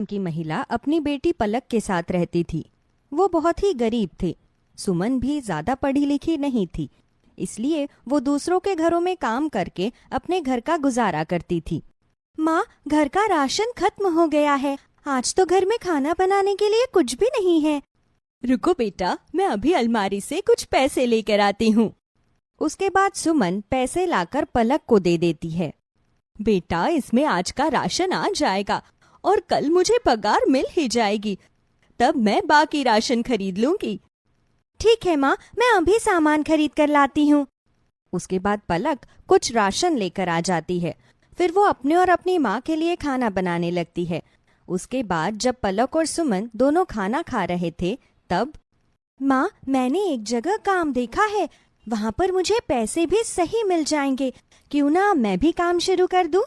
की महिला अपनी बेटी पलक के साथ रहती थी। वो बहुत ही गरीब थे। सुमन भी ज्यादा पढ़ी लिखी नहीं थी, इसलिए वो दूसरों के घरों में काम करके अपने घर का गुजारा करती थी। माँ, घर का राशन खत्म हो गया है। आज तो घर में खाना बनाने के लिए कुछ भी नहीं है। रुको बेटा, मैं अभी अलमारी से कुछ पैसे लेकर आती हूँ। उसके बाद सुमन पैसे लाकर पलक को दे देती है। बेटा, इसमें आज का राशन आ जाएगा और कल मुझे पगार मिल ही जाएगी, तब मैं बाकी राशन खरीद लूंगी। ठीक है माँ, मैं अभी सामान खरीद कर लाती हूँ। उसके बाद पलक कुछ राशन लेकर आ जाती है। फिर वो अपने और अपनी माँ के लिए खाना बनाने लगती है। उसके बाद जब पलक और सुमन दोनों खाना खा रहे थे, तब माँ, मैंने एक जगह काम देखा है, वहाँ पर मुझे पैसे भी सही मिल जाएंगे। क्यों ना मैं भी काम शुरू कर दूं?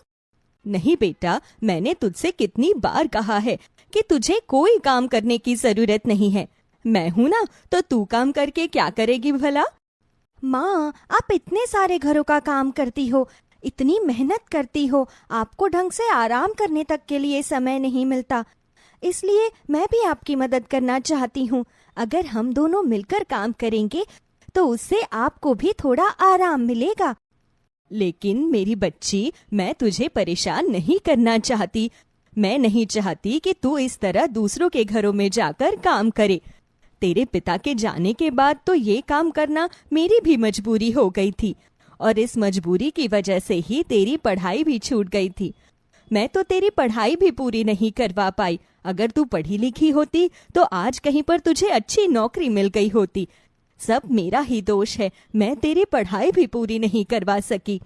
नहीं बेटा, मैंने तुझसे कितनी बार कहा है कि तुझे कोई काम करने की जरूरत नहीं है। मैं हूं ना, तो तू काम करके क्या करेगी भला? माँ, आप इतने सारे घरों का काम करती हो, इतनी मेहनत करती हो, आपको ढंग से आराम करने तक के लिए समय नहीं मिलता। इसलिए मैं भी आपकी मदद करना चाहती हूँ। अगर हम दोनों मिलकर काम करेंगे तो उससे आपको भी थोड़ा आराम मिलेगा। लेकिन मेरी बच्ची, मैं तुझे परेशान नहीं करना चाहती। मैं नहीं चाहती कि तू इस तरह दूसरों के घरों में जाकर काम करे। तेरे पिता के जाने के बाद तो ये काम करना मेरी भी मजबूरी हो गई थी, और इस मजबूरी की वजह से ही तेरी पढ़ाई भी छूट गई थी। मैं तो तेरी पढ़ाई भी पूरी नहीं करवा पाई। अगर तू पढ़ी लिखी होती तो आज कहीं पर तुझे अच्छी नौकरी मिल गई होती। सब मेरा ही दोष है, मैं तेरी पढ़ाई भी पूरी नहीं करवा सकी।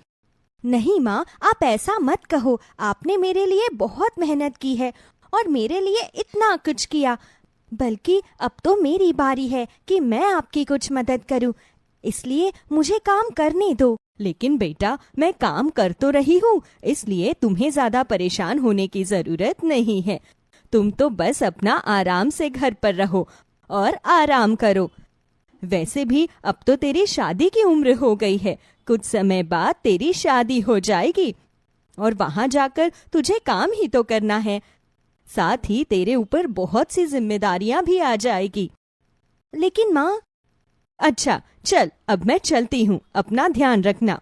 नहीं माँ, आप ऐसा मत कहो। आपने मेरे लिए बहुत मेहनत की है और मेरे लिए इतना कुछ किया। बल्कि अब तो मेरी बारी है कि मैं आपकी कुछ मदद करूं, इसलिए मुझे काम करने दो। लेकिन बेटा, मैं काम कर तो रही हूँ, इसलिए तुम्हें ज्यादा परेशान होने की जरूरत नहीं है। तुम तो बस अपना आराम से घर पर रहो और आराम करो। वैसे भी अब तो तेरी शादी की उम्र हो गई है। कुछ समय बाद तेरी शादी हो जाएगी और वहां जाकर तुझे काम ही तो करना है। साथ ही तेरे ऊपर बहुत सी जिम्मेदारियां भी आ जाएगी। लेकिन माँ। अच्छा चल, अब मैं चलती हूँ, अपना ध्यान रखना।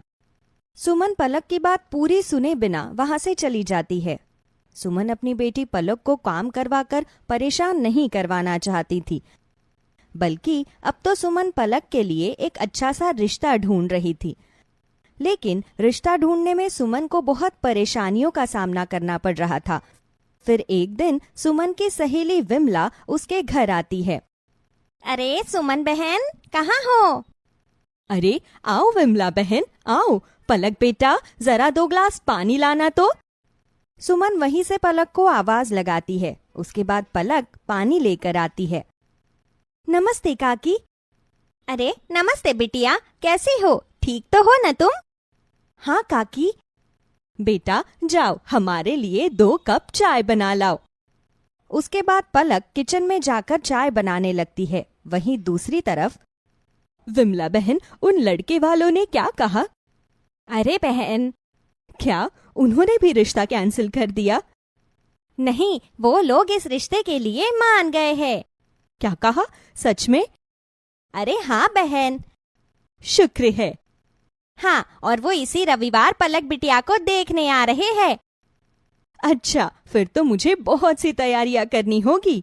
सुमन पलक की बात पूरी सुने बिना वहां से चली जाती है। सुमन अपनी बेटी पलक को काम करवाकर परेशान नहीं करवाना चाहती थी, बल्कि अब तो सुमन पलक के लिए एक अच्छा सा रिश्ता ढूंढ रही थी। लेकिन रिश्ता ढूंढने में सुमन को बहुत परेशानियों का सामना करना पड़ रहा था। फिर एक दिन सुमन की सहेली विमला उसके घर आती है। अरे सुमन बहन, कहाँ हो? अरे आओ विमला बहन, आओ। पलक बेटा, जरा 2 ग्लास पानी लाना तो। सुमन वहीं से पलक को आवाज लगाती है। उसके बाद पलक पानी लेकर आती है। नमस्ते काकी। अरे नमस्ते बिटिया, कैसी हो? ठीक तो हो न तुम? हाँ काकी। बेटा जाओ, हमारे लिए 2 कप चाय बना लाओ। उसके बाद पलक किचन में जाकर चाय बनाने लगती है। वहीं दूसरी तरफ विमला बहन, उन लड़के वालों ने क्या कहा? अरे बहन। क्या उन्होंने भी रिश्ता कैंसिल कर दिया? नहीं, वो लोग इस रिश्ते के लिए मान गए हैं। क्या कहा? सच में? अरे हाँ बहन। शुक्र है। हाँ, और वो इसी रविवार पलक बिटिया को देखने आ रहे हैं। अच्छा, फिर तो मुझे बहुत सी तैयारियां करनी होगी।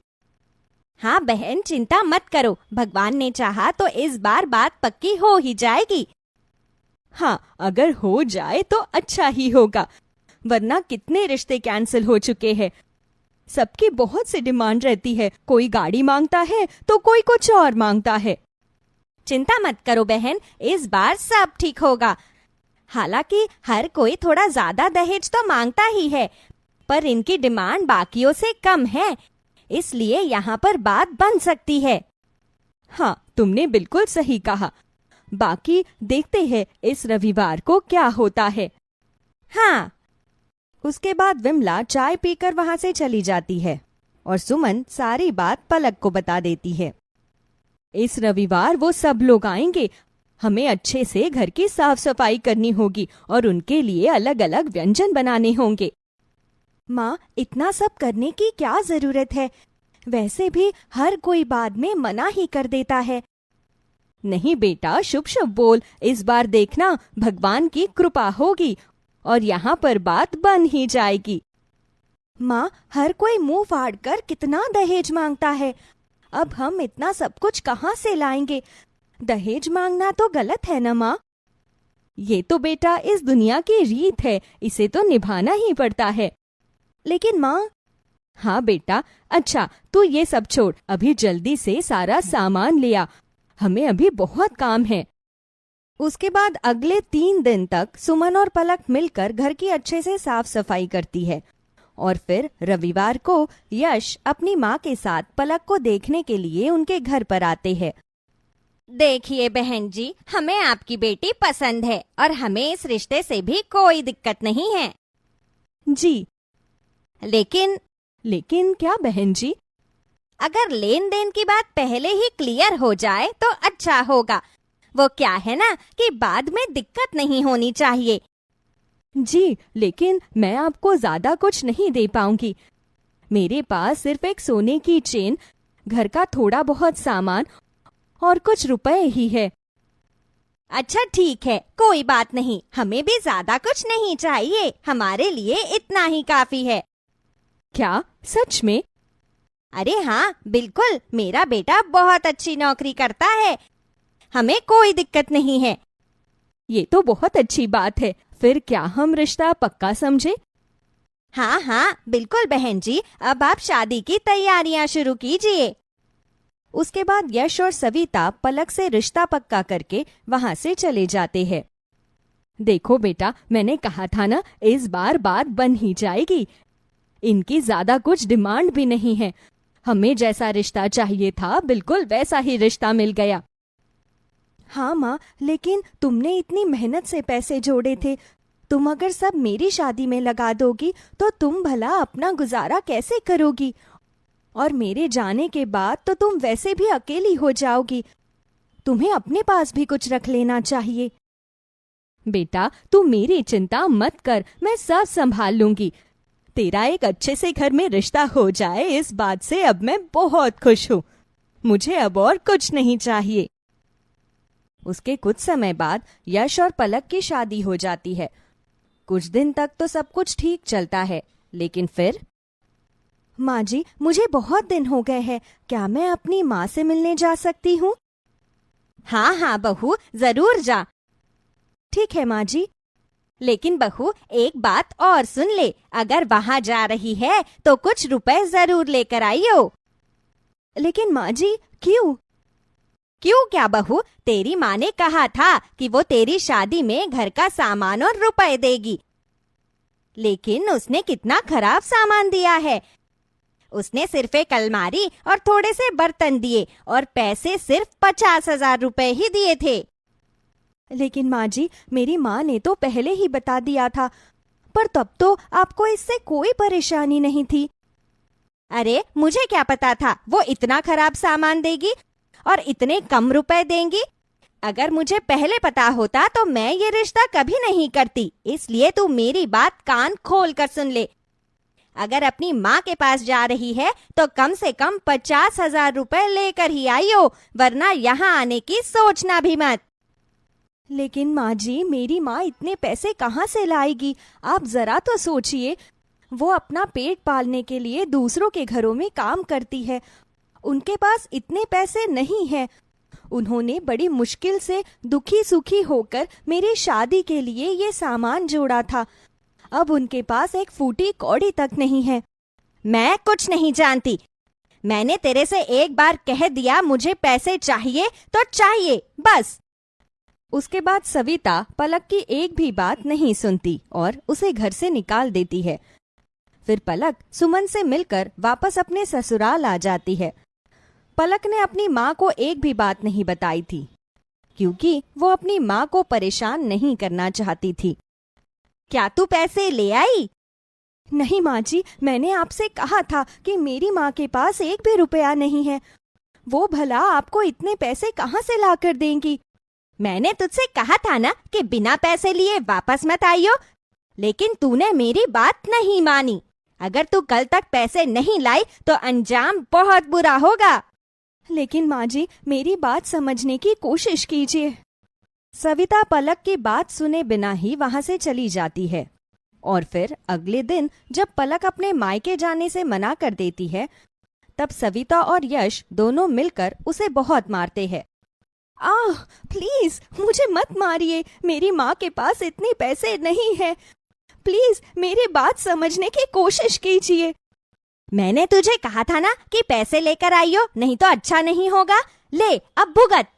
हाँ बहन, चिंता मत करो, भगवान ने चाहा तो इस बार बात पक्की हो ही जाएगी। हाँ, अगर हो जाए तो अच्छा ही होगा, वरना कितने रिश्ते कैंसिल हो चुके हैं। सबकी बहुत सी डिमांड रहती है, कोई गाड़ी मांगता है तो कोई कुछ और मांगता है। चिंता मत करो बहन, इस बार सब ठीक होगा। हालांकि हर कोई थोड़ा ज्यादा दहेज तो मांगता ही है, पर इनकी डिमांड बाकियों से कम है, इसलिए यहाँ पर बात बन सकती है। हाँ, तुमने बिल्कुल सही कहा। बाकी देखते हैं इस रविवार को क्या होता है। हाँ। उसके बाद विमला चाय पीकर वहां से चली जाती है और सुमन सारी बात पलक को बता देती है। इस रविवार वो सब लोग आएंगे। हमें अच्छे से घर की साफ सफाई करनी होगी और उनके लिए अलग अलग व्यंजन बनाने होंगे। माँ, इतना सब करने की क्या जरूरत है? वैसे भी हर कोई बाद में मना ही कर देता है। नहीं बेटा, शुभ शुभ बोल। इस बार देखना भगवान की कृपा होगी और यहाँ पर बात बन ही जाएगी। माँ, हर कोई मुंह फाड़ कर कितना दहेज मांगता है। अब हम इतना सब कुछ कहाँ से लाएंगे? दहेज मांगना तो गलत है ना माँ? ये तो बेटा इस दुनिया की रीत है, इसे तो निभाना ही पड़ता है। लेकिन माँ। हाँ बेटा, अच्छा तू ये सब छोड़, अभी जल्दी से सारा सामान ले आ, हमें अभी बहुत काम है। उसके बाद अगले 3 दिन तक सुमन और पलक मिलकर घर की अच्छे से साफ सफाई करती है और फिर रविवार को यश अपनी माँ के साथ पलक को देखने के लिए उनके घर पर आते हैं। देखिए बहन जी, हमें आपकी बेटी पसंद है और हमें इस रिश्ते से भी कोई दिक्कत नहीं है। जी। लेकिन क्या बहन जी? अगर लेन देन की बात पहले ही क्लियर हो जाए तो अच्छा होगा। वो क्या है ना कि बाद में दिक्कत नहीं होनी चाहिए। जी, लेकिन मैं आपको ज्यादा कुछ नहीं दे पाऊंगी। मेरे पास सिर्फ एक सोने की चेन, घर का थोड़ा बहुत सामान और कुछ रुपए ही है। अच्छा ठीक है, कोई बात नहीं, हमें भी ज्यादा कुछ नहीं चाहिए, हमारे लिए इतना ही काफी है। क्या सच में? अरे हाँ बिल्कुल, मेरा बेटा बहुत अच्छी नौकरी करता है, हमें कोई दिक्कत नहीं है। ये तो बहुत अच्छी बात है। फिर क्या हम रिश्ता पक्का समझे? हाँ हाँ बिल्कुल बहन जी, अब आप शादी की तैयारियां शुरू कीजिए। उसके बाद यश और सविता पलक से रिश्ता पक्का करके वहां से चले जाते हैं। देखो बेटा, मैंने कहा था ना, इस बार बात बन ही जाएगी। इनकी ज्यादा कुछ डिमांड भी नहीं है। हमें जैसा रिश्ता चाहिए था बिल्कुल वैसा ही रिश्ता मिल गया। हाँ माँ, लेकिन तुमने इतनी मेहनत से पैसे जोड़े थे। तुम अगर सब मेरी शादी में लगा दोगी तो तुम भला अपना गुजारा कैसे करोगी? और मेरे जाने के बाद तो तुम वैसे भी अकेली हो जाओगी। तुम्हें अपने पास भी कुछ रख लेना चाहिए। बेटा, तू मेरी चिंता मत कर, मैं सब संभाल लूंगी। तेरा एक अच्छे से घर में रिश्ता हो जाए, इस बात से अब मैं बहुत खुश हूँ। मुझे अब और कुछ नहीं चाहिए। उसके कुछ समय बाद यश और पलक की शादी हो जाती है। कुछ दिन तक तो सब कुछ ठीक चलता है, लेकिन फिर। माँ जी, मुझे बहुत दिन हो गए हैं, क्या मैं अपनी माँ से मिलने जा सकती हूँ? हाँ हाँ बहू, जरूर जा। ठीक है माँ जी। लेकिन बहू एक बात और सुन ले, अगर वहाँ जा रही है तो कुछ रुपए जरूर लेकर आइयो। लेकिन माँ जी, क्यों? क्यों क्या बहू, तेरी माँ ने कहा था कि वो तेरी शादी में घर का सामान और रुपए देगी, लेकिन उसने कितना खराब सामान दिया है। उसने सिर्फ एक अलमारी और थोड़े से बर्तन दिए और पैसे सिर्फ 50,000 रुपए ही दिए थे। लेकिन माँ जी, मेरी माँ ने तो पहले ही बता दिया था, पर तब तो आपको इससे कोई परेशानी नहीं थी। अरे मुझे क्या पता था वो इतना खराब सामान देगी और इतने कम रुपए देंगी। अगर मुझे पहले पता होता तो मैं ये रिश्ता कभी नहीं करती। इसलिए तू मेरी बात कान खोल कर सुन ले। अगर अपनी माँ के पास जा रही है तो कम से कम 50,000 रुपए लेकर ही आइयो, वरना यहाँ आने की सोचना भी मत। लेकिन माँ जी, मेरी माँ इतने पैसे कहाँ से लाएगी? आप जरा तो सोचिए। वो अपना पेट पालने के लिए दूसरों के घरों में काम करती है। उनके पास इतने पैसे नहीं है। उन्होंने बड़ी मुश्किल से दुखी सुखी होकर मेरी शादी के लिए ये सामान जोड़ा था। अब उनके पास एक फूटी कौड़ी तक नहीं है। मैं कुछ नहीं जानती। मैंने तेरे से एक बार कह दिया मुझे पैसे चाहिए तो चाहिए, बस। उसके बाद सविता पलक की एक भी बात नहीं सुनती और उसे घर से निकाल देती है। फिर पलक सुमन से मिलकर वापस अपने ससुराल आ जाती है। पलक ने अपनी माँ को एक भी बात नहीं बताई थी, क्योंकि वो अपनी माँ को परेशान नहीं करना चाहती थी। क्या तू पैसे ले आई? नहीं माँ जी, मैंने आपसे कहा था कि मेरी माँ के पास एक भी रुपया नहीं है। वो भला आपको इतने पैसे कहाँ से ला कर देंगी? मैंने तुझसे कहा था ना कि बिना पैसे लिए वापस मत आइयो, लेकिन तूने मेरी बात नहीं मानी। अगर तू कल तक पैसे नहीं लाई तो अंजाम बहुत बुरा होगा। लेकिन माँ जी, मेरी बात समझने की कोशिश कीजिए। सविता पलक की बात सुने बिना ही वहां से चली जाती है और फिर अगले दिन जब पलक अपने मायके जाने से मना कर देती है, तब सविता और यश दोनों मिलकर उसे बहुत मारते हैं। आह, प्लीज मुझे मत मारिए, मेरी माँ के पास इतने पैसे नहीं है। प्लीज मेरी बात समझने की कोशिश कीजिए। मैंने तुझे कहा था ना कि पैसे लेकर आइयो, नहीं तो अच्छा नहीं होगा। ले अब भुगत।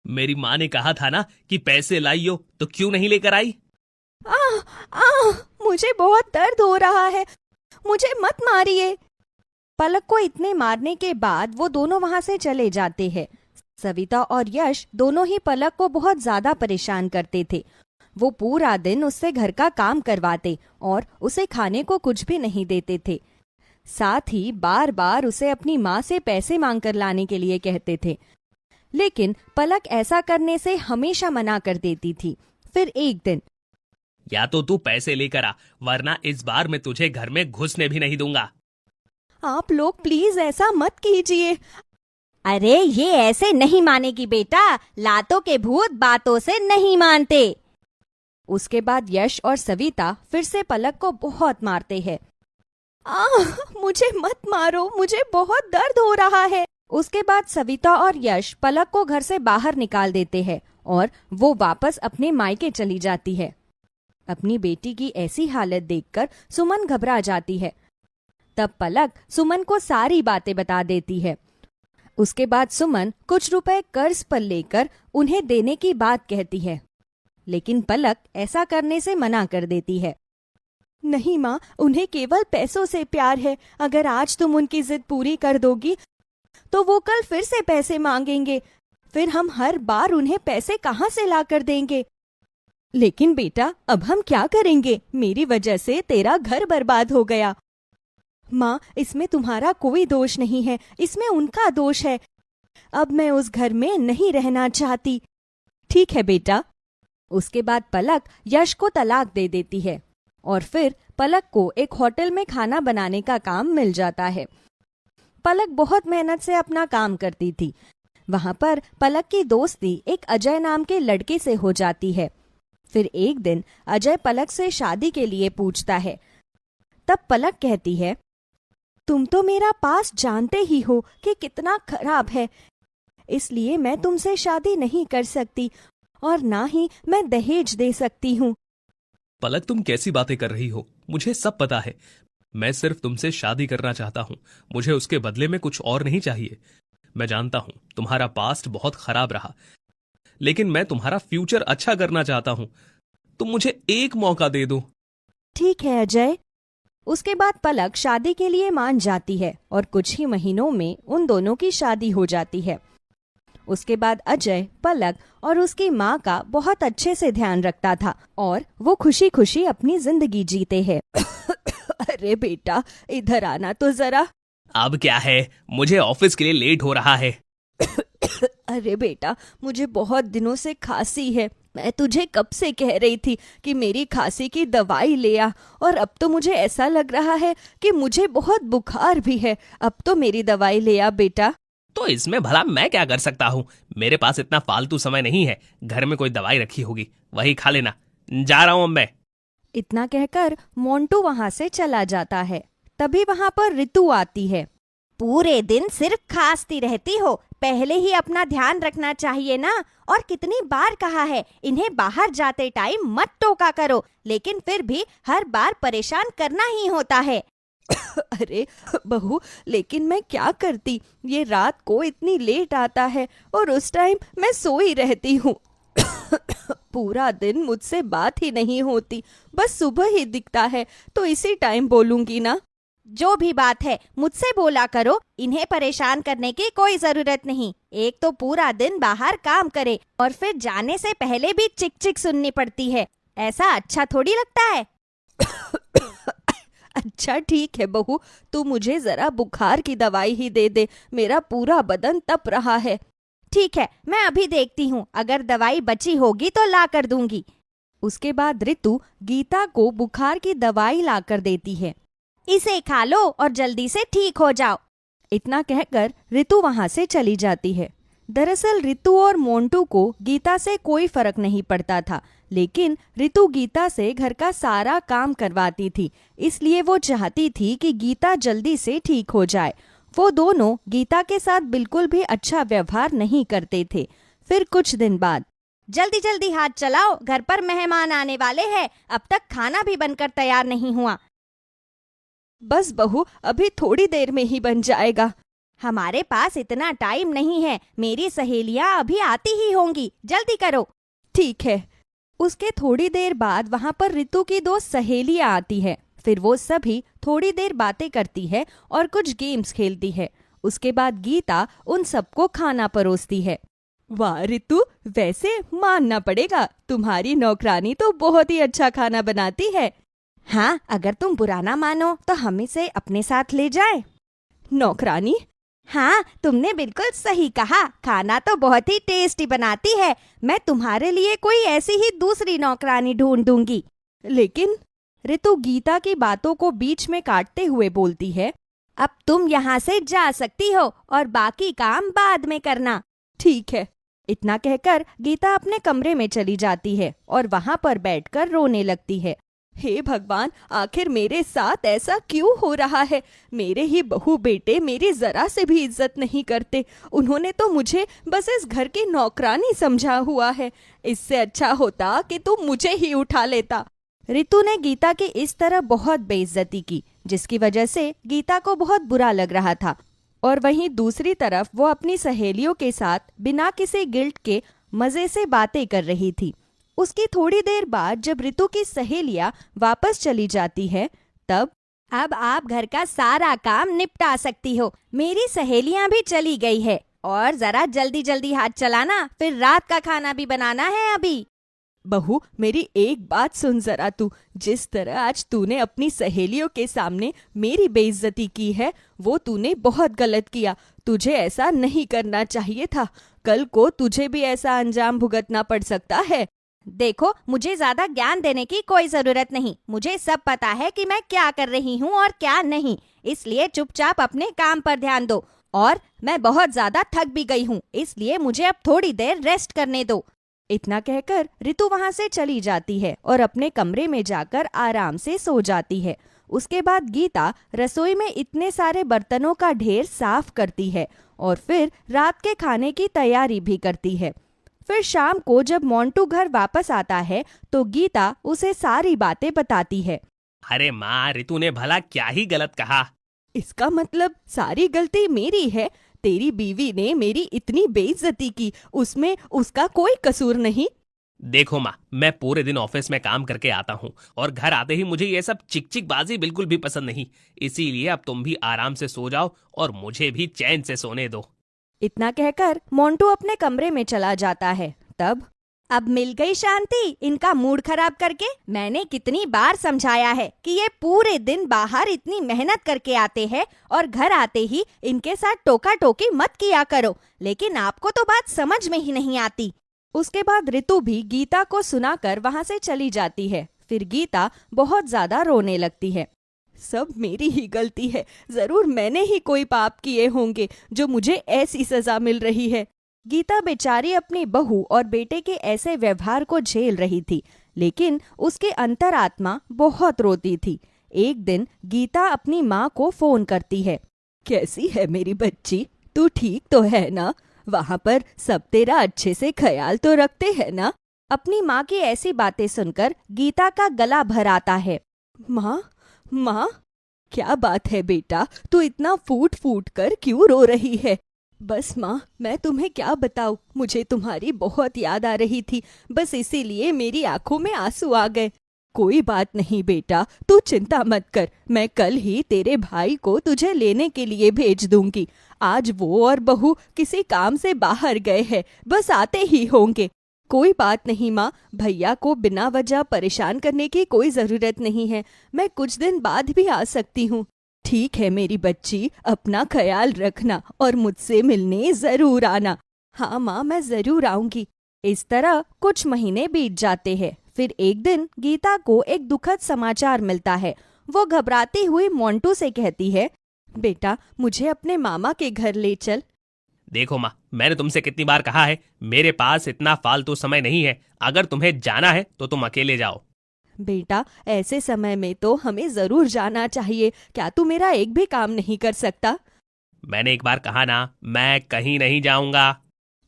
मेरी माँ ने कहा था ना कि पैसे लाइयो, तो क्यों नहीं लेकर आई? मुझे बहुत दर्द हो रहा है, मुझे मत मारिए। पलक को इतने मारने के बाद वो दोनों वहां से चले जाते हैं। सविता और यश दोनों ही पलक को बहुत ज्यादा परेशान करते थे। वो पूरा दिन उससे घर का काम करवाते और उसे खाने को कुछ भी नहीं देते थे। साथ ही बार बार उसे अपनी माँ से पैसे मांगकर लाने के लिए कहते थे, लेकिन पलक ऐसा करने से हमेशा मना कर देती थी। फिर एक दिन, या तो तू पैसे लेकर आ, वरना इस बार मैं तुझे घर में घुसने भी नहीं दूंगा। आप लोग प्लीज ऐसा मत कीजिए। अरे ये ऐसे नहीं मानेगी बेटा, लातों के भूत बातों से नहीं मानते। उसके बाद यश और सविता फिर से पलक को बहुत मारते हैं। मुझे मत मारो, मुझे बहुत दर्द हो रहा है। उसके बाद सविता और यश पलक को घर से बाहर निकाल देते हैं और वो वापस अपने मायके चली जाती है। अपनी बेटी की ऐसी हालत देखकर सुमन घबरा जाती है। तब पलक सुमन को सारी बातें बता देती है। उसके बाद सुमन कुछ रुपए कर्ज पर लेकर उन्हें देने की बात कहती है, लेकिन पलक ऐसा करने से मना कर देती है। नहीं माँ, उन्हें केवल पैसों से प्यार है। अगर आज तुम उनकी जिद पूरी कर दोगी तो वो कल फिर से पैसे मांगेंगे, फिर हम हर बार उन्हें पैसे कहाँ से ला कर देंगे। लेकिन बेटा, अब हम क्या करेंगे? मेरी वजह से तेरा घर बर्बाद हो गया। माँ, इसमें तुम्हारा कोई दोष नहीं है, इसमें उनका दोष है। अब मैं उस घर में नहीं रहना चाहती। ठीक है बेटा। उसके बाद पलक यश को तलाक दे देती है और फिर पलक को एक होटल में खाना बनाने का काम मिल जाता है। पलक बहुत मेहनत से अपना काम करती थी। वहां पर पलक की दोस्ती एक अजय नाम के लड़के से हो जाती है। फिर एक दिन अजय पलक से शादी के लिए पूछता है। तब पलक कहती है, तुम तो मेरा पास जानते ही हो कि कितना खराब है, इसलिए मैं तुमसे शादी नहीं कर सकती और ना ही मैं दहेज दे सकती हूँ। पलक, तुम कैसी बातें कर रही हो? मुझे सब पता है। मैं सिर्फ तुमसे शादी करना चाहता हूँ, मुझे उसके बदले में कुछ और नहीं चाहिए। मैं जानता हूँ तुम्हारा पास्ट बहुत खराब रहा, लेकिन मैं तुम्हारा फ्यूचर अच्छा करना चाहता हूँ। तुम मुझे एक मौका दे दो। ठीक है अजय। उसके बाद पलक शादी के लिए मान जाती है और कुछ ही महीनों में उन दोनों की शादी हो जाती है। उसके बाद अजय पलक और उसकी माँ का बहुत अच्छे से ध्यान रखता था और वो खुशी खुशी अपनी जिंदगी जीते हैं। अरे बेटा, इधर आना तो जरा। अब क्या है? मुझे ऑफिस के लिए लेट हो रहा है। अरे बेटा, मुझे बहुत दिनों से खांसी है। मैं तुझे कब से कह रही थी कि मेरी खांसी की दवाई ले आ, और अब तो मुझे ऐसा लग रहा है कि मुझे बहुत बुखार भी है। अब तो मेरी दवाई ले आ बेटा। तो इसमें भला मैं क्या कर सकता हूँ? मेरे पास इतना फालतू समय नहीं है। घर में कोई दवाई रखी होगी, वही खा लेना। जा रहा हूँ मैं। इतना कहकर मोंटू वहां से चला जाता है। तभी वहां पर रितु आती है। पूरे दिन सिर्फ खांसती रहती हो, पहले ही अपना ध्यान रखना चाहिए ना। और कितनी बार कहा है इन्हें बाहर जाते टाइम मत टोका करो, लेकिन फिर भी हर बार परेशान करना ही होता है। अरे बहू, लेकिन मैं क्या करती? ये रात को इतनी लेट आता है और उस टाइम मैं सोई रहती हूँ। पूरा दिन मुझसे बात ही नहीं होती, बस सुबह ही दिखता है, तो इसी टाइम बोलूंगी ना। जो भी बात है मुझसे बोला करो, इन्हें परेशान करने की कोई जरूरत नहीं। एक तो पूरा दिन बाहर काम करे और फिर जाने से पहले भी चिक चिक सुननी पड़ती है। ऐसा अच्छा थोड़ी लगता है। अच्छा ठीक है बहू, तू मुझे जरा बुखार की दवाई ही दे दे, मेरा पूरा बदन तप रहा है। ठीक है, मैं अभी देखती हूँ, अगर दवाई बची होगी तो ला कर दूंगी। उसके बाद रितु गीता को बुखार की दवाई ला कर देती है। इसे खा लो और जल्दी से ठीक हो जाओ। इतना कहकर रितु वहां से चली जाती है। दरअसल रितु और मोंटू को गीता से कोई फर्क नहीं पड़ता था, लेकिन रितु गीता से घर का सारा काम करवाती थी, इसलिए वो चाहती थी कि गीता जल्दी से ठीक हो जाए। वो दोनों गीता के साथ बिल्कुल भी अच्छा व्यवहार नहीं करते थे। फिर कुछ दिन बाद, जल्दी जल्दी हाथ चलाओ, घर पर मेहमान आने वाले हैं, अब तक खाना भी बनकर तैयार नहीं हुआ। बस बहू, अभी थोड़ी देर में ही बन जाएगा। हमारे पास इतना टाइम नहीं है, मेरी सहेलियां अभी आती ही होंगी, जल्दी करो। ठीक है। उसके थोड़ी देर बाद वहां पर रितु की दो सहेलियां आती है। फिर वो सभी थोड़ी देर बातें करती है और कुछ गेम्स खेलती है। उसके बाद गीता उन सबको खाना परोसती है। वाह रितु, वैसे मानना पड़ेगा, तुम्हारी नौकरानी तो बहुत ही अच्छा खाना बनाती है। हाँ, अगर तुम बुरा ना मानो तो हम इसे अपने साथ ले जाएं। नौकरानी? हाँ, तुमने बिल्कुल सही कहा, खाना तो बहुत ही टेस्टी बनाती है। मैं तुम्हारे लिए कोई ऐसी ही दूसरी नौकरानी ढूंढ दूंगी। लेकिन रितु गीता की बातों को बीच में काटते हुए बोलती है, अब तुम यहाँ से जा सकती हो और बाकी काम बाद में करना। ठीक है। इतना कहकर गीता अपने कमरे में चली जाती है और वहां पर बैठकर रोने लगती है। हे भगवान, आखिर मेरे साथ ऐसा क्यों हो रहा है? मेरे ही बहू बेटे मेरी जरा से भी इज्जत नहीं करते। उन्होंने तो मुझे बस इस घर की नौकरानी समझा हुआ है। इससे अच्छा होता कि तू मुझे ही उठा लेता। रितु ने गीता की इस तरह बहुत बेइज्जती की, जिसकी वजह से गीता को बहुत बुरा लग रहा था। और वहीं दूसरी तरफ वो अपनी सहेलियों के साथ बिना किसी गिल्ट के मजे से बातें कर रही थी। उसकी थोड़ी देर बाद जब रितु की सहेलियां वापस चली जाती है, तब अब आप घर का सारा काम निपटा सकती हो। मेरी सहेलियां भी चली गई है और जरा जल्दी जल्दी हाथ चलाना, फिर रात का खाना भी बनाना है अभी। बहू, मेरी एक बात सुन जरा तू। जिस तरह आज तूने अपनी सहेलियों के सामने मेरी बेइज्जती की है, वो तूने बहुत गलत किया। तुझे ऐसा नहीं करना चाहिए था। कल को तुझे भी ऐसा अंजाम भुगतना पड़ सकता है। देखो, मुझे ज्यादा ज्ञान देने की कोई जरूरत नहीं। मुझे सब पता है कि मैं क्या कर रही हूँ और क्या नहीं, इसलिए चुपचाप अपने काम पर ध्यान दो। और मैं बहुत ज्यादा थक भी गई हूँ, इसलिए मुझे अब थोड़ी देर रेस्ट करने दो। इतना कहकर रितु वहां से चली जाती है और अपने कमरे में जाकर आराम से सो जाती है। उसके बाद गीता रसोई में इतने सारे बर्तनों का ढेर साफ करती है और फिर रात के खाने की तैयारी भी करती है। फिर शाम को जब मोंटू घर वापस आता है तो गीता उसे सारी बातें बताती है। अरे माँ, रितु ने भला क्या ही गलत कहा? इसका मतलब सारी गलती मेरी है? तेरी बीवी ने मेरी इतनी बेइज्जती की, उसमें उसका कोई कसूर नहीं। देखो माँ, मैं पूरे दिन ऑफिस में काम करके आता हूँ और घर आते ही मुझे ये सब चिकचिकबाजी बिल्कुल भी पसंद नहीं। इसीलिए अब तुम भी आराम से सो जाओ और मुझे भी चैन से सोने दो। इतना कहकर मोंटू अपने कमरे में चला जाता है। तब अब मिल गई शांति इनका मूड खराब करके। मैंने कितनी बार समझाया है कि ये पूरे दिन बाहर इतनी मेहनत करके आते हैं और घर आते ही इनके साथ टोका टोकी मत किया करो, लेकिन आपको तो बात समझ में ही नहीं आती। उसके बाद रितु भी गीता को सुनाकर वहां से चली जाती है। फिर गीता बहुत ज्यादा रोने लगती है। सब मेरी ही गलती है, जरूर मैंने ही कोई पाप किए होंगे जो मुझे ऐसी सजा मिल रही है। गीता बेचारी अपनी बहू और बेटे के ऐसे व्यवहार को झेल रही थी, लेकिन उसकी अंतरात्मा बहुत रोती थी। एक दिन गीता अपनी माँ को फोन करती है। कैसी है मेरी बच्ची, तू ठीक तो है ना? वहाँ पर सब तेरा अच्छे से ख्याल तो रखते हैं ना? अपनी माँ की ऐसी बातें सुनकर गीता का गला भर आता है। माँ, माँ, क्या बात है बेटा, तू इतना फूट फूट कर क्यों रो रही है? बस माँ, मैं तुम्हें क्या बताऊं, मुझे तुम्हारी बहुत याद आ रही थी, बस इसीलिए मेरी आंखों में आंसू आ गए। कोई बात नहीं बेटा, तू चिंता मत कर, मैं कल ही तेरे भाई को तुझे लेने के लिए भेज दूंगी। आज वो और बहू किसी काम से बाहर गए हैं, बस आते ही होंगे। कोई बात नहीं माँ, भैया को बिना वजह परेशान करने की कोई जरूरत नहीं है, मैं कुछ दिन बाद भी आ सकती हूँ। ठीक है मेरी बच्ची, अपना ख्याल रखना और मुझसे मिलने जरूर आना। हाँ माँ, मैं जरूर आऊंगी। इस तरह कुछ महीने बीत जाते हैं। फिर एक दिन गीता को एक दुखद समाचार मिलता है। वो घबराती हुई मोंटू से कहती है, बेटा मुझे अपने मामा के घर ले चल। देखो माँ, मैंने तुमसे कितनी बार कहा है, मेरे पास इतना फालतू समय नहीं है। अगर तुम्हें जाना है तो तुम अकेले जाओ। बेटा ऐसे समय में तो हमें जरूर जाना चाहिए। क्या तू मेरा एक भी काम नहीं कर सकता? मैंने एक बार कहा ना, मैं कहीं नहीं जाऊंगा।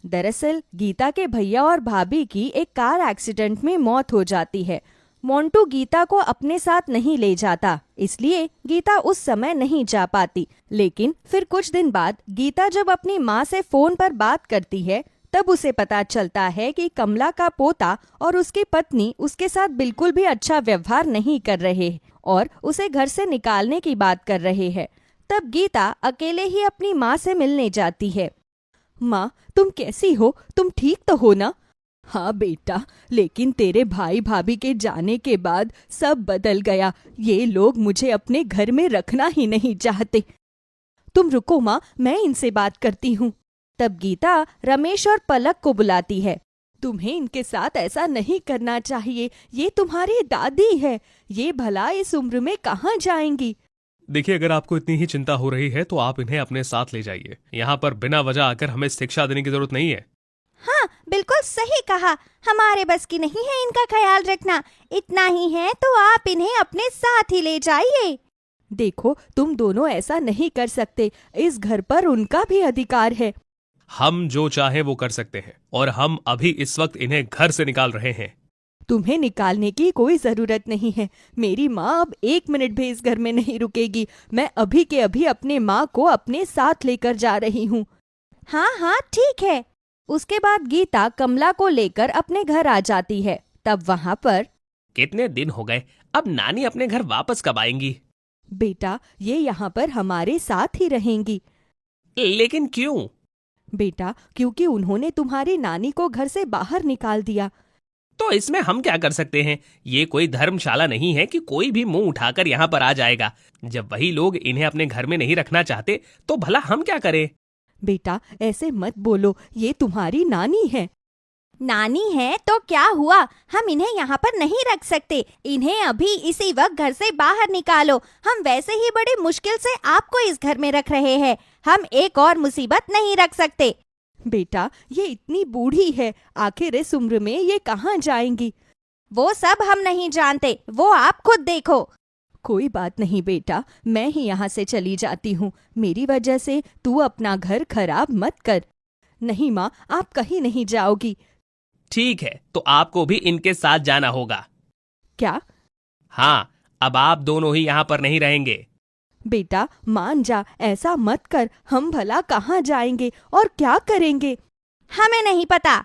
दरअसल गीता के भैया और भाभी की एक कार एक्सीडेंट में मौत हो जाती है। मोंटू गीता को अपने साथ नहीं ले जाता, इसलिए गीता उस समय नहीं जा पाती। लेकिन फिर कुछ दिन बाद गीता जब अपनी माँ से फोन पर बात करती है, तब उसे पता चलता है कि कमला का पोता और उसकी पत्नी उसके साथ बिल्कुल भी अच्छा व्यवहार नहीं कर रहे और उसे घर से निकालने की बात कर रहे हैं। तब गीता अकेले ही अपनी माँ से मिलने जाती है। माँ तुम कैसी हो? तुम ठीक तो हो ना? हाँ बेटा, लेकिन तेरे भाई भाभी के जाने के बाद सब बदल गया। ये लोग मुझे अपने घर में रखना ही नहीं चाहते। तुम रुको माँ, मैं इनसे बात करती हूँ। तब गीता रमेश और पलक को बुलाती है। तुम्हें इनके साथ ऐसा नहीं करना चाहिए, ये तुम्हारी दादी है। ये भला इस उम्र में कहाँ जाएंगी? देखिए, अगर आपको इतनी ही चिंता हो रही है तो आप इन्हें अपने साथ ले जाइए। यहाँ पर बिना वजह आकर हमें शिक्षा देने की जरूरत नहीं है। हाँ बिल्कुल सही कहा, हमारे बस की नहीं है इनका ख्याल रखना। इतना ही है तो आप इन्हें अपने साथ ही ले जाइए। देखो तुम दोनों ऐसा नहीं कर सकते, इस घर पर उनका भी अधिकार है। हम जो चाहे वो कर सकते हैं और हम अभी इस वक्त इन्हें घर से निकाल रहे हैं। तुम्हें निकालने की कोई जरूरत नहीं है। मेरी माँ अब 1 मिनट भी इस घर में नहीं रुकेगी। मैं अभी के अभी अपने माँ को अपने साथ लेकर जा रही हूँ। हाँ हाँ ठीक है। उसके बाद गीता कमला को लेकर अपने घर आ जाती है। तब वहाँ पर कितने दिन हो गए, अब नानी अपने घर वापस कब आएंगी? बेटा ये यहाँ पर हमारे साथ ही रहेंगी। लेकिन क्यों? बेटा क्योंकि उन्होंने तुम्हारी नानी को घर से बाहर निकाल दिया। तो इसमें हम क्या कर सकते हैं? ये कोई धर्मशाला नहीं है कि कोई भी मुंह उठाकर यहाँ पर आ जाएगा। जब वही लोग इन्हें अपने घर में नहीं रखना चाहते तो भला हम क्या करें? बेटा ऐसे मत बोलो, ये तुम्हारी नानी है। नानी है तो क्या हुआ, हम इन्हें यहाँ पर नहीं रख सकते। इन्हें अभी इसी वक्त घर से बाहर निकालो। हम वैसे ही बड़ी मुश्किल से आपको इस घर में रख रहे हैं। हम एक और मुसीबत नहीं रख सकते। बेटा ये इतनी बूढ़ी है, आखिर इस उम्र में ये कहाँ जाएंगी? वो सब हम नहीं जानते, वो आप खुद देखो। कोई बात नहीं बेटा, मैं ही यहाँ से चली जाती हूँ। मेरी वजह से तू अपना घर खराब मत कर। नहीं माँ, आप कहीं नहीं जाओगी। ठीक है, तो आपको भी इनके साथ जाना होगा। क्या? हाँ, अब आप दोनों ही यहाँ पर नहीं रहेंगे। बेटा मान जा, ऐसा मत कर। हम भला कहाँ जाएंगे और क्या करेंगे? हमें नहीं पता।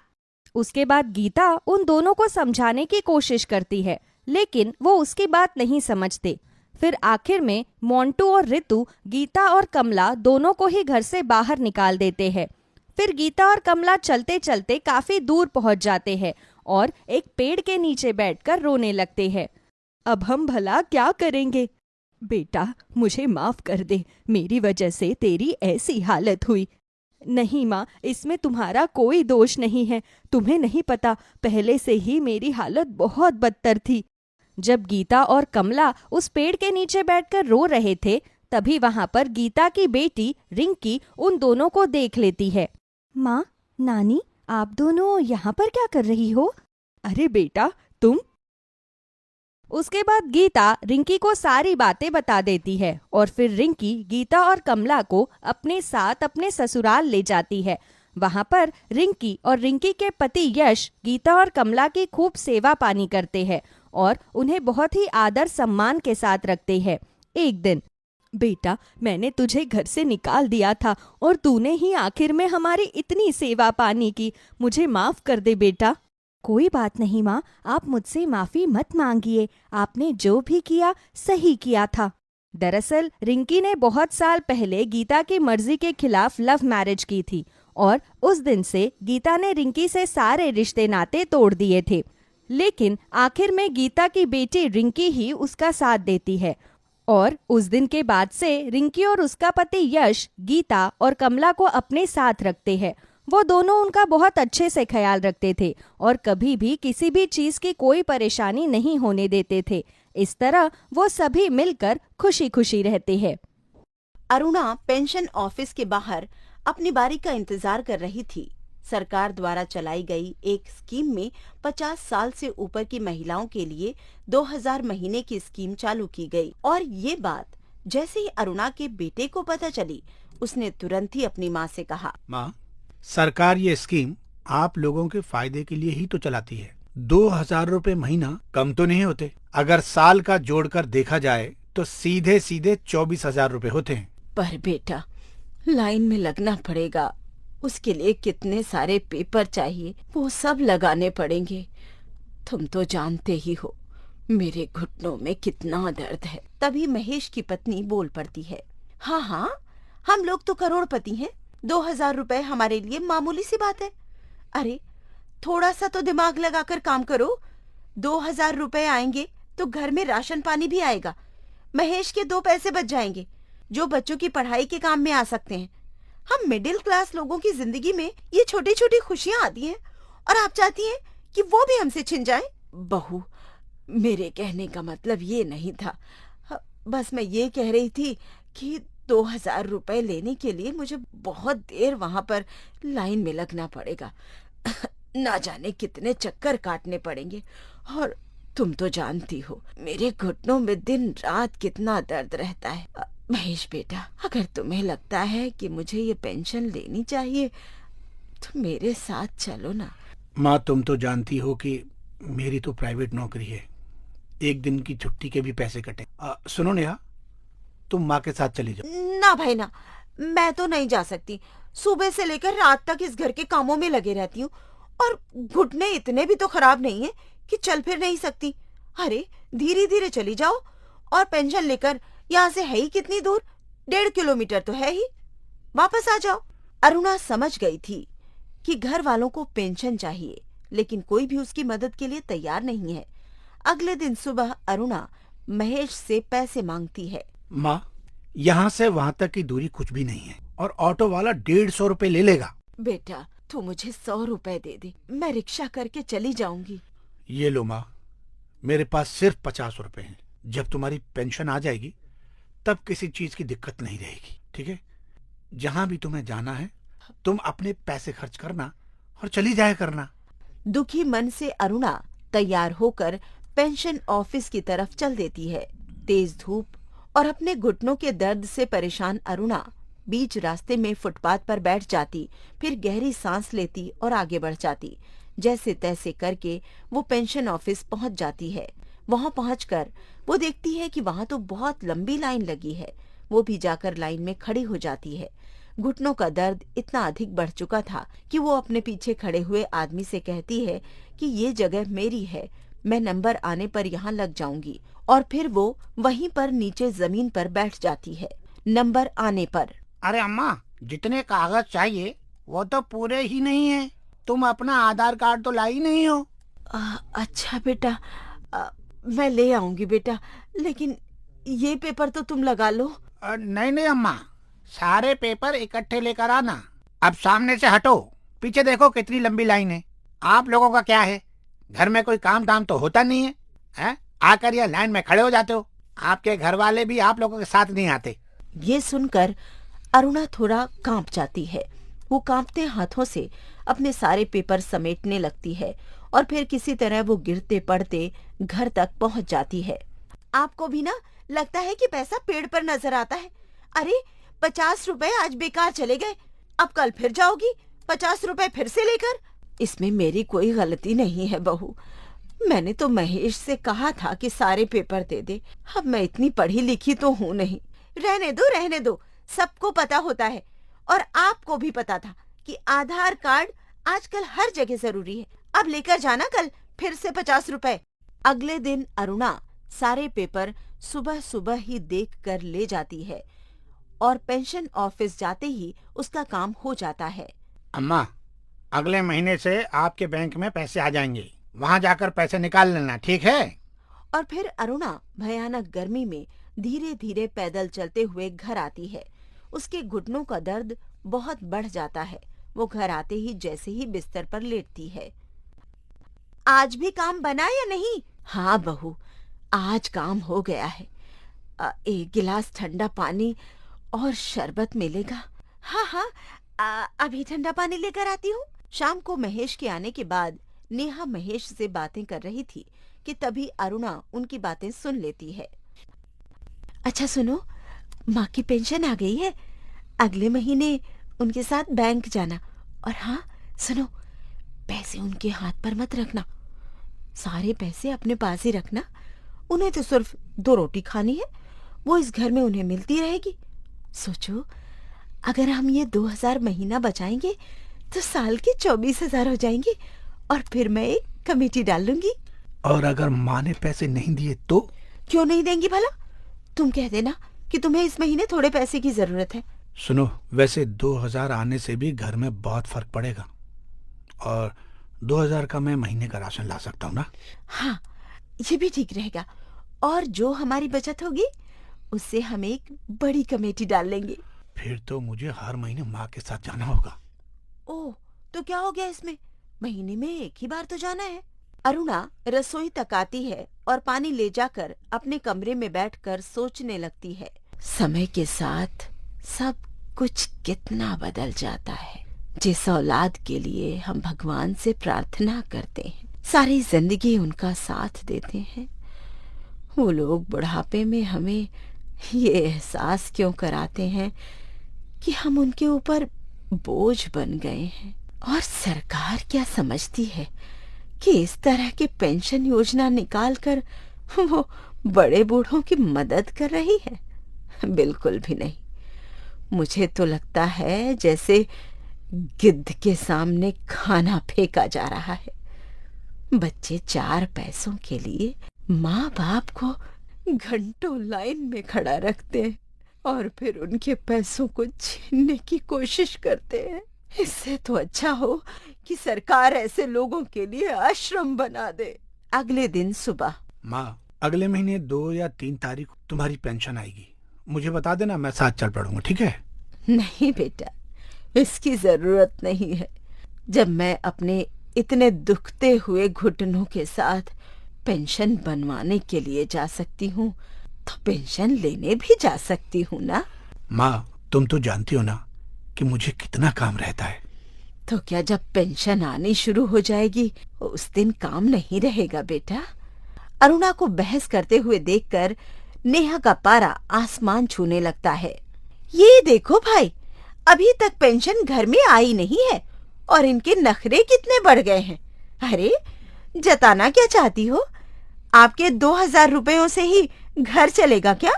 उसके बाद गीता उन दोनों को समझाने की कोशिश करती है, लेकिन वो उसकी बात नहीं समझते। फिर आखिर में मोंटू और रितु गीता और कमला दोनों को ही घर से बाहर निकाल देते हैं। फिर गीता और कमला चलते चलते काफी दूर पहुंच जाते हैं और एक पेड़ के नीचे बैठकर रोने लगते हैं। अब हम भला क्या करेंगे? बेटा मुझे माफ कर दे, मेरी वजह से तेरी ऐसी हालत हुई। नहीं माँ, इसमें तुम्हारा कोई दोष नहीं है। तुम्हें नहीं पता, पहले से ही मेरी हालत बहुत बदतर थी। जब गीता और कमला उस पेड़ के नीचे बैठकर रो रहे थे, तभी वहां पर गीता की बेटी रिंकी उन दोनों को देख लेती है। माँ, नानी, आप दोनों यहाँ पर क्या कर रही हो? अरे बेटा तुम। उसके बाद गीता रिंकी को सारी बातें बता देती है और फिर रिंकी गीता और कमला को अपने साथ अपने ससुराल ले जाती है। वहां पर रिंकी और रिंकी के पति यश गीता और कमला की खूब सेवा पानी करते हैं और उन्हें बहुत ही आदर सम्मान के साथ रखते हैं। एक दिन, बेटा मैंने तुझे घर से निकाल दिया था और तूने ही आखिर में हमारी इतनी सेवा पानी की। मुझे माफ कर दे बेटा। कोई बात नहीं माँ, आप मुझसे माफी मत मांगिए। आपने जो भी किया सही किया था। दरअसल रिंकी ने बहुत साल पहले गीता की मर्जी के खिलाफ लव मैरिज की थी और उस दिन से गीता ने रिंकी से सारे रिश्ते नाते तोड़ दिए थे। लेकिन आखिर में गीता की बेटी रिंकी ही उसका साथ देती है और उस दिन के बाद से रिंकी और उसका पति यश गीता और कमला को अपने साथ रखते हैं। वो दोनों उनका बहुत अच्छे से ख्याल रखते थे और कभी भी किसी भी चीज की कोई परेशानी नहीं होने देते थे। इस तरह वो सभी मिलकर खुशी खुशी रहते हैं। अरुणा पेंशन ऑफिस के बाहर अपनी बारी का इंतजार कर रही थी। सरकार द्वारा चलाई गई एक स्कीम में 50 साल से ऊपर की महिलाओं के लिए 2000 महीने की स्कीम चालू की गई और ये बात जैसे ही अरुणा के बेटे को पता चली, उसने तुरंत ही अपनी माँ से कहा, माँ, सरकार ये स्कीम आप लोगों के फायदे के लिए ही तो चलाती है। 2000 रुपए महीना कम तो नहीं होते। अगर साल का जोड़कर देखा जाए तो सीधे सीधे 24,000 रुपए होते हैं। पर बेटा, लाइन में लगना पड़ेगा, उसके लिए कितने सारे पेपर चाहिए, वो सब लगाने पड़ेंगे। तुम तो जानते ही हो मेरे घुटनों में कितना दर्द है। तभी महेश की पत्नी बोल पड़ती है, हाँ हाँ, हम लोग तो करोड़पति हैं, 2000 रुपए हमारे लिए मामूली सी बात है। अरे थोड़ा सा तो दिमाग लगाकर काम करो। 2000 रुपए आएंगे तो घर में राशन पानी भी आएगा, महेश के 2 पैसे बच जाएंगे जो बच्चों की पढ़ाई के काम में आ सकते हैं। हम मिडिल क्लास लोगों की जिंदगी में ये छोटी छोटी खुशियां आती हैं और आप चाहती हैं कि वो भी हमसे छिन जाए। बहू, मेरे कहने का मतलब ये नहीं था, बस मैं ये कह रही थी कि 2000 रुपए लेने के लिए मुझे बहुत देर वहां पर लाइन में लगना पड़ेगा। ना जाने कितने चक्कर काटने पड़ेंगे और तुम तो जानती हो मेरे घुटनों में दिन रात कितना दर्द रहता है। महेश बेटा, अगर तुम्हें लगता है कि मुझे ये पेंशन लेनी चाहिए तो मेरे साथ चलो ना। माँ, तुम तो जानती हो कि मेरी तो प्राइवेट नौकरी है, एक दिन की छुट्टी के भी पैसे कटे। सुनो नेहा, तुम माँ के साथ चली जाओ। ना भाई ना, मैं तो नहीं जा सकती। सुबह से लेकर रात तक इस घर के कामों में लगे रहती हूँ और घुटने इतने भी तो खराब नहीं है कि चल फिर नहीं सकती। अरे धीरे धीरे चली जाओ और पेंशन लेकर, यहाँ से है ही कितनी दूर, 1.5 किलोमीटर तो है ही, वापस आ जाओ। अरुणा समझ गई थी कि घर वालों को पेंशन चाहिए, लेकिन कोई भी उसकी मदद के लिए तैयार नहीं है। अगले दिन सुबह अरुणा महेश से पैसे मांगती है। माँ, यहाँ से वहाँ तक की दूरी कुछ भी नहीं है और ऑटो वाला 150 रुपए ले लेगा। बेटा, तू मुझे 100 रुपए दे दे, मैं रिक्शा करके चली जाऊंगी। ये लो माँ, मेरे पास सिर्फ 50 रुपए हैं। जब तुम्हारी पेंशन आ जाएगी तब किसी चीज की दिक्कत नहीं रहेगी, ठीक है? जहाँ भी तुम्हें जाना है तुम अपने पैसे खर्च करना और चली जाया करना। दुखी मन से अरुणा तैयार होकर पेंशन ऑफिस की तरफ चल देती है। तेज धूप और अपने घुटनों के दर्द से परेशान अरुणा बीच रास्ते में फुटपाथ पर बैठ जाती, फिर गहरी सांस लेती और आगे बढ़ जाती। जैसे तैसे करके वो पेंशन ऑफिस पहुंच जाती है। वहां पहुंचकर वो देखती है कि वहां तो बहुत लंबी लाइन लगी है। वो भी जाकर लाइन में खड़ी हो जाती है। घुटनों का दर्द इतना अधिक बढ़ चुका था कि वो अपने पीछे खड़े हुए आदमी से कहती है कि ये जगह मेरी है, मैं नंबर आने पर यहाँ लग जाऊंगी। और फिर वो वहीं पर नीचे जमीन पर बैठ जाती है। नंबर आने पर, अरे अम्मा, जितने कागज चाहिए वो तो पूरे ही नहीं है। तुम अपना आधार कार्ड तो लाई नहीं हो। अच्छा बेटा, मैं ले आऊंगी बेटा, लेकिन ये पेपर तो तुम लगा लो। नहीं नहीं अम्मा, सारे पेपर इकट्ठे लेकर आना। अब सामने से हटो, पीछे देखो कितनी लंबी लाइन है। आप लोगों का क्या है, घर में कोई काम धाम तो होता नहीं है? आकर ये लाइन में खड़े हो जाते हो। आपके घर वाले भी आप लोगों के साथ नहीं आते। ये सुनकर अरुणा थोड़ा कांप जाती है। वो कांपते हाथों से अपने सारे पेपर समेटने लगती है और फिर किसी तरह वो गिरते पड़ते घर तक पहुंच जाती है। आपको भी ना लगता है कि पैसा पेड़ पर नजर आता है। अरे 50 रुपए आज बेकार चले गए, अब कल फिर जाओगी 50 रुपए फिर से लेकर। इसमें मेरी कोई गलती नहीं है बहू, मैंने तो महेश से कहा था कि सारे पेपर दे दे। अब मैं इतनी पढ़ी लिखी तो हूँ नहीं। रहने दो, सबको पता होता है और आपको भी पता था कि आधार कार्ड आजकल हर जगह जरूरी है। अब लेकर जाना कल फिर से 50 रुपए। अगले दिन अरुणा सारे पेपर सुबह सुबह ही देख कर ले जाती है और पेंशन ऑफिस जाते ही उसका काम हो जाता है। अम्मा, अगले महीने से आपके बैंक में पैसे आ जाएंगे, वहाँ जाकर पैसे निकाल लेना, ठीक है? और फिर अरुणा भयानक गर्मी में धीरे धीरे पैदल चलते हुए घर आती है। उसके घुटनों का दर्द बहुत बढ़ जाता है। वो घर आते ही जैसे ही बिस्तर पर लेटती है। आज भी काम बना या नहीं? हाँ बहू, आज काम हो गया है। एक गिलास ठंडा पानी और शरबत मिलेगा? हाँ हाँ, अभी ठंडा पानी लेकर आती हूँ। शाम को महेश के आने के बाद नेहा महेश से बातें कर रही थी कि तभी अरुणा उनकी बातें सुन लेती है। अच्छा सुनो, माँ की पेंशन आ गई है, अगले महीने उनके साथ बैंक जाना। और हाँ सुनो, पैसे उनके हाथ पर मत रखना, सारे पैसे अपने पास ही रखना। उन्हें तो सिर्फ 2 रोटी खानी है, वो इस घर में उन्हें मिलती रहेगी। सोचो, अगर हम ये 2000 महीना बचाएंगे तो साल के 24,000 हो जाएंगे, और फिर मैं एक कमेटी डाल लूंगी। और अगर माँ ने पैसे नहीं दिए तो? क्यों नहीं देंगी भला? तुम कह देना कि तुम्हें इस महीने थोड़े पैसे की जरूरत है। सुनो, वैसे 2000 आने से भी घर में बहुत फर्क पड़ेगा, और 2000 का मैं महीने का राशन ला सकता हूँ ना? हाँ, ये भी ठीक रहेगा। और जो हमारी बचत होगी उससे हम एक बड़ी कमेटी डाल लेंगे। फिर तो मुझे हर महीने माँ के साथ जाना होगा। ओह, तो क्या हो गया इसमें? महीने में एक ही बार तो जाना है। अरुणा रसोई तक आती है और पानी ले जाकर अपने कमरे में बैठकर सोचने लगती है। समय के साथ सब कुछ कितना बदल जाता है। जिस औलाद के लिए हम भगवान से प्रार्थना करते हैं, सारी जिंदगी उनका साथ देते हैं, वो लोग बुढ़ापे में हमें ये एहसास क्यों कराते हैं कि हम उनके ऊपर बोझ बन गए हैं। और सरकार क्या समझती है कि इस तरह की पेंशन योजना निकालकर वो बड़े बूढ़ों की मदद कर रही है? बिल्कुल भी नहीं। मुझे तो लगता है जैसे गिद्ध के सामने खाना फेंका जा रहा है। बच्चे 4 पैसों के लिए माँ बाप को घंटों लाइन में खड़ा रखते हैं और फिर उनके पैसों को छीनने की कोशिश करते हैं। इससे तो अच्छा हो कि सरकार ऐसे लोगों के लिए आश्रम बना दे। अगले दिन सुबह, माँ, अगले महीने 2 या 3 तारीख तुम्हारी पेंशन आएगी, मुझे बता देना, मैं साथ चल पड़ूंगा, ठीक है? नहीं बेटा, इसकी जरूरत नहीं है। जब मैं अपने इतने दुखते हुए घुटनों के साथ पेंशन बनवाने के लिए जा सकती हूँ तो पेंशन लेने भी जा सकती हूँ ना। माँ, तुम तो जानती हो ना कि मुझे कितना काम रहता है। तो क्या जब पेंशन आनी शुरू हो जाएगी उस दिन काम नहीं रहेगा बेटा? अरुणा को बहस करते हुए देखकर नेहा का पारा आसमान छूने लगता है। ये देखो भाई, अभी तक पेंशन घर में आई नहीं है और इनके नखरे कितने बढ़ गए हैं। अरे, जताना क्या चाहती हो? आपके 2000 रुपयों से ही घर चलेगा क्या?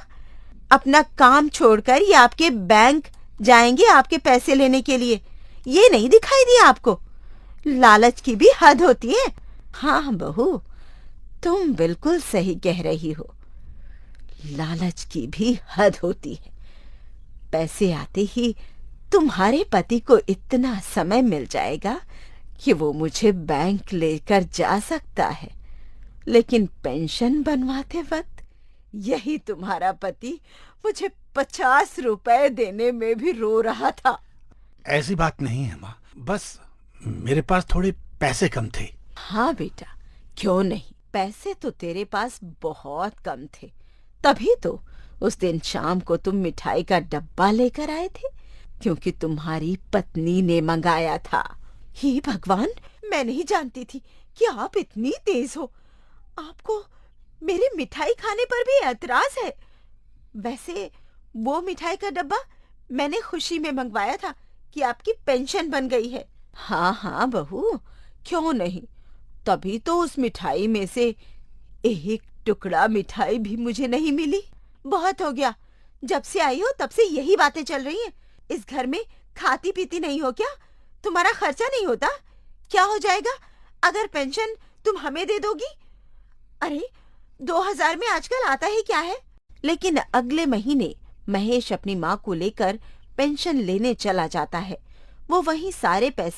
अपना काम छोड़कर ये आपके बैंक जाएंगे आपके पैसे लेने के लिए। ये नहीं दिखाई दिया आपको? लालच की भी हद होती है। हाँ बहू, तुम बिल्कुल सही कह रही हो, लालच की भी हद होती है। पैसे आते ही तुम्हारे पति को इतना समय मिल जाएगा कि वो मुझे बैंक लेकर जा सकता है, लेकिन पेंशन बनवाते वक्त यही तुम्हारा पति मुझे 50 रुपए देने में भी रो रहा था। ऐसी बात नहीं है माँ, बस मेरे पास थोड़े पैसे कम थे। हाँ बेटा, क्यों नहीं, पैसे तो तेरे पास बहुत कम थे, तभी तो उस दिन शाम को तुम मिठाई का डब्बा लेकर आए थे, क्योंकि तुम्हारी पत्नी ने मंगाया था। हे भगवान, मैं नहीं जानती थी कि आप इतनी तेज हो। आपको मेरे मिठाई खाने पर भी एतराज है। वैसे वो मिठाई का डब्बा मैंने खुशी में मंगवाया था कि आपकी पेंशन बन गई है। हाँ हाँ बहू, क्यों नहीं, तभी तो उस मिठाई में से एक टुकड़ा मिठाई भी मुझे नहीं मिली। बहुत हो गया, जब से आई हो तब से यही बातें चल रही हैं। इस घर में खाती पीती नहीं हो क्या? तुम्हारा खर्चा नहीं होता? क्या हो जाएगा अगर पेंशन तुम हमें दे दोगी? अरे 2000 में आजकल आता ही क्या है। लेकिन अगले महीने महेश अपनी माँ को लेकर पेंशन लेने चला जाता है। वो वहीं सारे पैसे